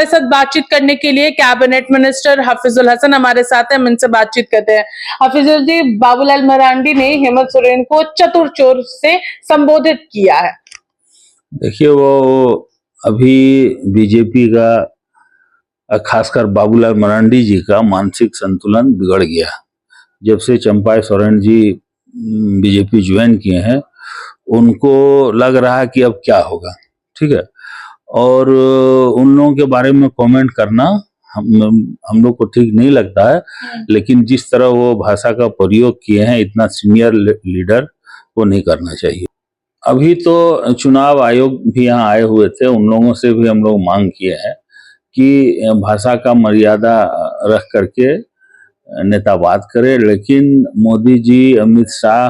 हमारे साथ बातचीत करने के लिए कैबिनेट मिनिस्टर हफीजुल हसन हमारे साथ हैं, हम इनसे बातचीत करते हैं। हफीजुल जी, बाबूलाल मरांडी ने हेमंत सोरेन को चतुर चोर से संबोधित किया है। देखिए, वो अभी बीजेपी का खासकर बाबूलाल मरांडी जी का मानसिक संतुलन बिगड़ गया। जब से चंपाई सोरेन जी बीजेपी ज्वाइन किए हैं, उनको लग रहा है कि अब क्या होगा, ठीक है। और उन लोगों के बारे में कमेंट करना हम लोग को ठीक नहीं लगता है, लेकिन जिस तरह वो भाषा का प्रयोग किए हैं, इतना सीनियर लीडर को नहीं करना चाहिए। अभी तो चुनाव आयोग भी यहाँ आए हुए थे, उन लोगों से भी हम लोग मांग किए हैं कि भाषा का मर्यादा रख करके नेता बात करे, लेकिन मोदी जी, अमित शाह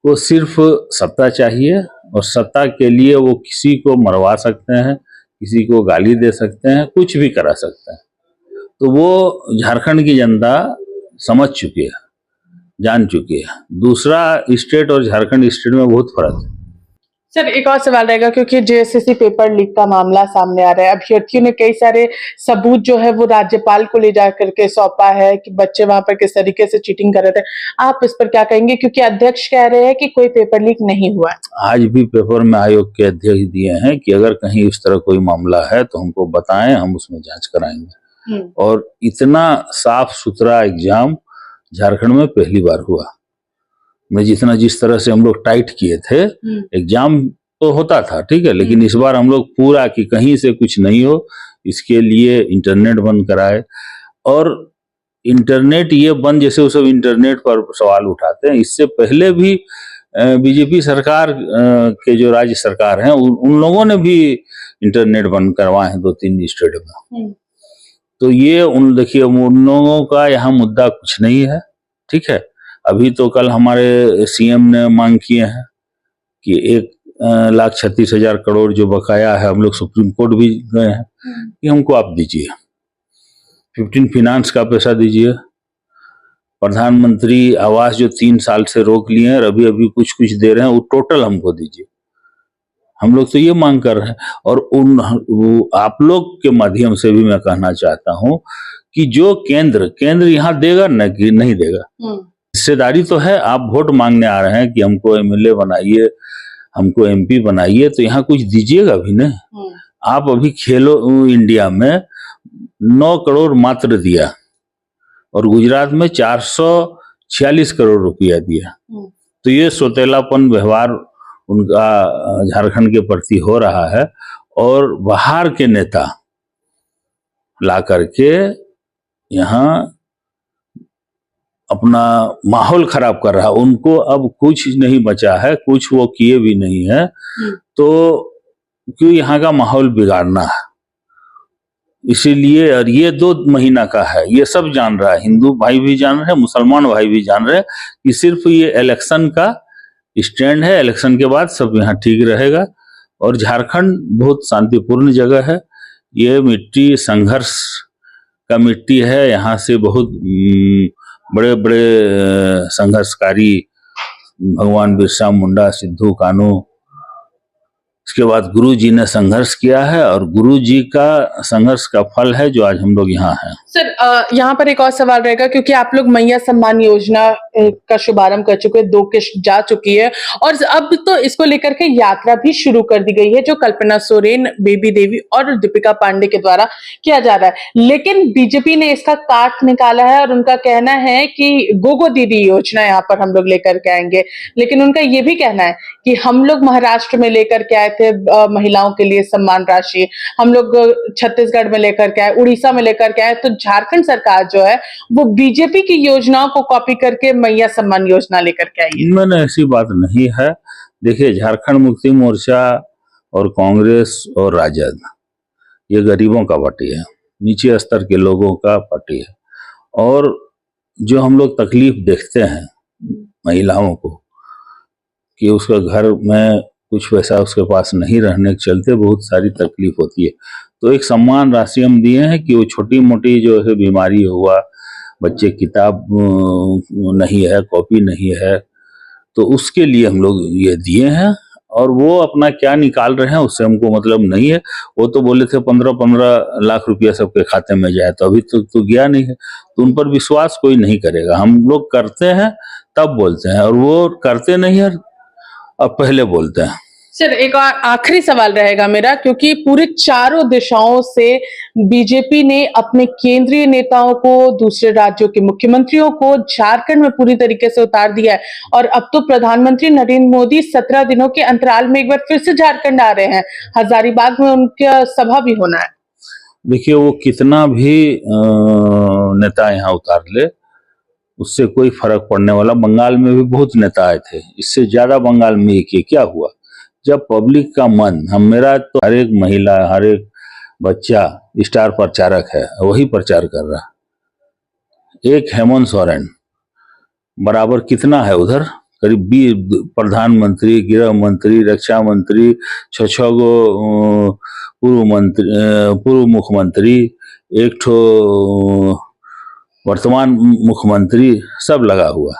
को सिर्फ सत्ता चाहिए और सत्ता के लिए वो किसी को मरवा सकते हैं, किसी को गाली दे सकते हैं, कुछ भी करा सकते हैं। तो वो झारखंड की जनता समझ चुकी है, जान चुकी है। दूसरा स्टेट और झारखंड स्टेट में बहुत फर्क है। सर, एक और सवाल रहेगा, क्योंकि जेएसएससी पेपर लीक का मामला सामने आ रहा है। अभ्यर्थियों ने कई सारे सबूत जो है वो राज्यपाल को ले जा करके सौंपा है कि बच्चे वहां पर किस तरीके से चीटिंग कर रहे थे। आप इस पर क्या कहेंगे, क्योंकि अध्यक्ष कह रहे हैं कि कोई पेपर लीक नहीं हुआ है। आज भी पेपर में आयोग के अध्यक्ष दिए हैं कि अगर कहीं इस तरह कोई मामला है तो हमको बताएं, हम उसमें जांच कराएंगे। और इतना साफ सुथरा एग्जाम झारखंड में पहली बार हुआ। जिस तरह से हम लोग टाइट किए थे, एग्जाम तो होता था, ठीक है, लेकिन इस बार हम लोग पूरा कि कहीं से कुछ नहीं हो, इसके लिए इंटरनेट बंद कराए। और इंटरनेट ये बंद, जैसे वो सब इंटरनेट पर सवाल उठाते हैं, इससे पहले भी बीजेपी सरकार के जो राज्य सरकार हैं, उन लोगों ने भी इंटरनेट बंद करवाए हैं 2-3 स्टेट में। तो ये देखिए, उन लोगों का यहाँ मुद्दा कुछ नहीं है, ठीक है। अभी तो कल हमारे सीएम ने मांग किए हैं कि 1,36,000 करोड़ जो बकाया है, हम लोग सुप्रीम कोर्ट भी गए हैं कि हमको आप दीजिए। 15 फिनांस का पैसा दीजिए। प्रधानमंत्री आवास जो 3 साल से रोक लिए हैं, अभी कुछ दे रहे हैं, वो टोटल हमको दीजिए। हम लोग तो ये मांग कर रहे हैं। और आप लोग के माध्यम से भी मैं कहना चाहता हूँ कि जो केंद्र यहाँ देगा न कि नहीं देगा, हिस्सेदारी तो है। आप वोट मांगने आ रहे हैं कि हमको एमएलए बनाइए, हमको एमपी बनाइए, तो यहाँ कुछ दीजिएगा भी नहीं। आप अभी खेलो इंडिया में 9 करोड़ मात्र दिया और गुजरात में 446 करोड़ रुपया दिया। तो ये सौतेलापन व्यवहार उनका झारखंड के प्रति हो रहा है। और बाहर के नेता ला करके यहाँ अपना माहौल खराब कर रहा है। उनको अब कुछ नहीं बचा है, कुछ वो किए भी नहीं है, तो क्यों यहाँ का माहौल बिगाड़ना है। इसीलिए, और ये 2 महीना का है, ये सब जान रहा है, हिंदू भाई भी जान रहे हैं, मुसलमान भाई भी जान रहे हैं कि सिर्फ ये इलेक्शन का स्टैंड है। इलेक्शन के बाद सब यहाँ ठीक रहेगा। और झारखंड बहुत शांतिपूर्ण जगह है। ये मिट्टी संघर्ष का मिट्टी है। यहाँ से बहुत बड़े बड़े संघर्षकारी भगवान बिरसा मुंडा, सिद्धू कान्हू, इसके बाद गुरु जी ने संघर्ष किया है, और गुरु जी का संघर्ष का फल है जो आज हम लोग यहाँ हैं। सर, यहाँ पर एक और सवाल रहेगा, क्योंकि आप लोग मैया सम्मान योजना का शुभारंभ कर चुके हैं, 2 किस्त जा चुकी है, और अब तो इसको लेकर के यात्रा भी शुरू कर दी गई है, जो कल्पना सोरेन, बेबी देवी और दीपिका पांडे के द्वारा किया जा रहा है। लेकिन बीजेपी ने इसका काट निकाला है और उनका कहना है कि गोगो दीदी योजना यहाँ पर हम लोग लेकर के आएंगे। लेकिन उनका ये भी कहना है कि हम लोग महाराष्ट्र में लेकर के आए थे महिलाओं के लिए सम्मान राशि, हम लोग छत्तीसगढ़ में लेकर के आए, उड़ीसा में लेकर के आए, तो झारखंड सरकार जो है वो बीजेपी की योजनाओं को कॉपी करके मैया सम्मान योजना लेकर के आई है। इनमें ऐसी बात नहीं है। देखिए, झारखंड मुक्ति मोर्चा और कांग्रेस और राजद ये गरीबों का पार्टी है, नीचे स्तर के लोगों का पार्टी है। और जो हम लोग तकलीफ देखते हैं महिलाओं को कि उसका घर में कुछ पैसा उसके पास नहीं रहने के चलते बहुत सारी तकलीफ होती है, तो एक सम्मान राशि हम दिए हैं कि वो छोटी मोटी जो है बीमारी हुआ, बच्चे किताब नहीं है, कॉपी नहीं है, तो उसके लिए हम लोग ये दिए हैं। और वो अपना क्या निकाल रहे हैं उससे हमको मतलब नहीं है। वो तो बोले थे 15-15 लाख रुपया सबके खाते में जाए, तो अभी तो गया नहीं है, तो उन पर विश्वास कोई नहीं करेगा। हम लोग करते हैं तब बोलते हैं, और वो करते नहीं है अब पहले बोलते हैं। सर एक और आखिरी सवाल रहेगा मेरा, क्योंकि पूरे चारों दिशाओं से बीजेपी ने अपने केंद्रीय नेताओं को, दूसरे राज्यों के मुख्यमंत्रियों को झारखंड में पूरी तरीके से उतार दिया है, और अब तो प्रधानमंत्री नरेंद्र मोदी 17 दिनों के अंतराल में एक बार फिर से झारखंड आ रहे हैं। हजारीबाग में उनका सभा भी होना है। देखिए, वो कितना भी नेता यहाँ उतार ले, उससे कोई फर्क पड़ने वाला। बंगाल में भी बहुत नेता आए थे, इससे ज्यादा बंगाल में ही किए। क्या हुआ जब पब्लिक का मन, मेरा तो हर एक महिला, हर एक बच्चा स्टार प्रचारक है, वही प्रचार कर रहा। एक हेमंत सोरेन बराबर कितना है उधर, करीब 20 प्रधानमंत्री, गृह मंत्री, रक्षा मंत्री, 6 गो पूर्व मुख्यमंत्री, एक ठो वर्तमान मुख्यमंत्री, सब लगा हुआ,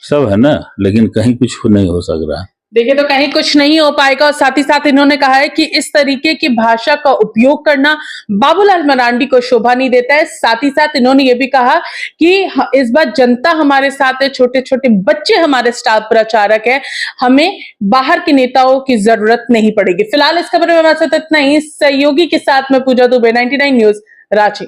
सब है ना, लेकिन कहीं कुछ नहीं हो सक रहा। देखिए, तो कहीं कुछ नहीं हो पाएगा। और साथ ही साथ इन्होंने कहा है कि इस तरीके की भाषा का उपयोग करना बाबूलाल मरांडी को शोभा नहीं देता है। साथ ही साथ इन्होंने ये भी कहा कि इस बार जनता हमारे साथ है, छोटे छोटे बच्चे हमारे स्टार प्रचारक है, हमें बाहर के नेताओं की जरूरत नहीं पड़ेगी। फिलहाल इस खबर में हमारे साथ इतना ही। सहयोगी के साथ में पूजा दुबे, 99 न्यूज, रांची।